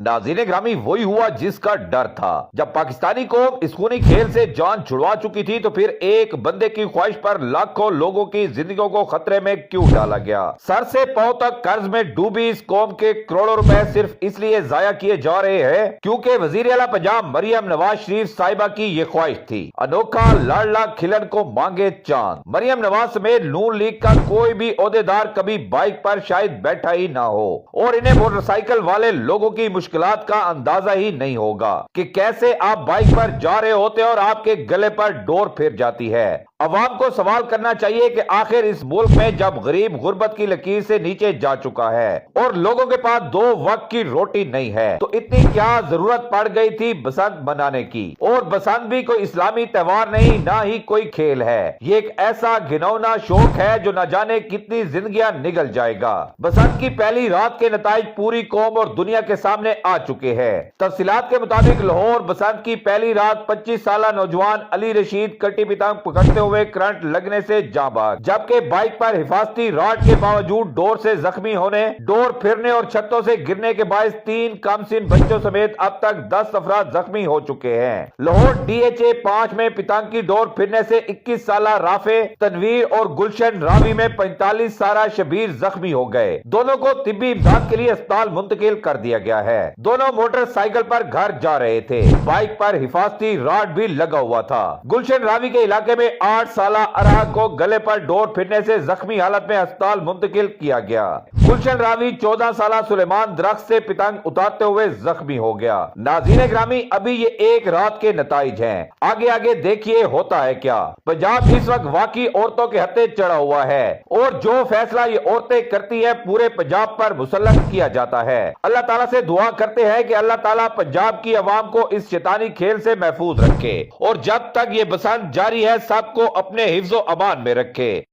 नाज़रीन ग्रामी, वही हुआ जिसका डर था। जब पाकिस्तानी कौम इस खूनी खेल से जान छुड़वा चुकी थी तो फिर एक बंदे की ख्वाहिश पर लाखों लोगों की जिंदगियों को खतरे में क्यों डाला गया। सर से पांव तक कर्ज में डूबी इस कौम के करोड़ों रुपए सिर्फ इसलिए जाया किए जा रहे हैं क्योंकि वजीर आला पंजाब मरियम नवाज शरीफ साहिबा की ये ख्वाहिश थी। अनोखा लाडला खिलन को मांगे चांद। मरियम नवाज समेत नून लीग का कोई भी ओहदेदार कभी बाइक पर शायद बैठा ही ना हो और इन्हें मोटरसाइकिल वाले लोगों की मुश्किलात का अंदाजा ही नहीं होगा कि कैसे आप बाइक पर जा रहे होते और आपके गले पर डोर फिर जाती है। अवाम को सवाल करना चाहिए कि आखिर इस मुल्क में जब गरीब गुर्बत की लकीर से नीचे जा चुका है और लोगों के पास 2 वक्त की रोटी नहीं है तो इतनी क्या जरूरत पड़ गई थी बसंत मनाने की। और बसंत भी कोई इस्लामी त्योहार नहीं, ना ही कोई खेल है। ये एक ऐसा घिनौना शौक है जो न जाने कितनी जिंदगियां निगल जाएगा। बसंत की पहली रात के नताइज पूरी कौम और दुनिया के सामने आ चुके हैं। तफसीलात के मुताबिक लाहौर बसंत की पहली रात 25 साल नौजवान अली रशीद कटी पितंग पकड़ते हुए करंट लगने से जाँ भाग, जबकि बाइक पर हिफाजती राड के बावजूद डोर से जख्मी होने, डोर फिरने और छतों से गिरने के बायस 3 कमसिन बच्चों समेत अब तक 10 अफराद जख्मी हो चुके हैं। लाहौर DHA 5 में पितंग की डोर फिरने से 21 साल राफे तनवीर और गुलशन रावी में 45 साल शबीर जख्मी हो गए। दोनों को तिब्बी इमदाद के लिए अस्पताल मुंतकिल कर दिया गया है। दोनों मोटरसाइकिल पर घर जा रहे थे। बाइक पर हिफाजती राड भी लगा हुआ था। गुलशन रावी के इलाके में 8 साल अरहा को गले पर डोर फिरने से जख्मी हालत में अस्पताल मुंतकिल किया गया। गुलशन रावी 14 साल सुलेमान दरख्त से पितंग उतारते हुए जख्मी हो गया। नाज़रीन ग्रामी, अभी ये एक रात के नताइज हैं। आगे आगे देखिए होता है क्या। पंजाब इस वक्त वाकई औरतों के हत्थे चढ़ा हुआ है और जो फैसला ये औरतें करती है पूरे पंजाब पर मुसल्लत किया जाता है। अल्लाह ताला से दुआ करते हैं कि अल्लाह ताला पंजाब की अवाम को इस शैतानी खेल से महफूज रखे और जब तक ये बसंत जारी है सबको अपने हिफ्ज़ो अमान में रखे।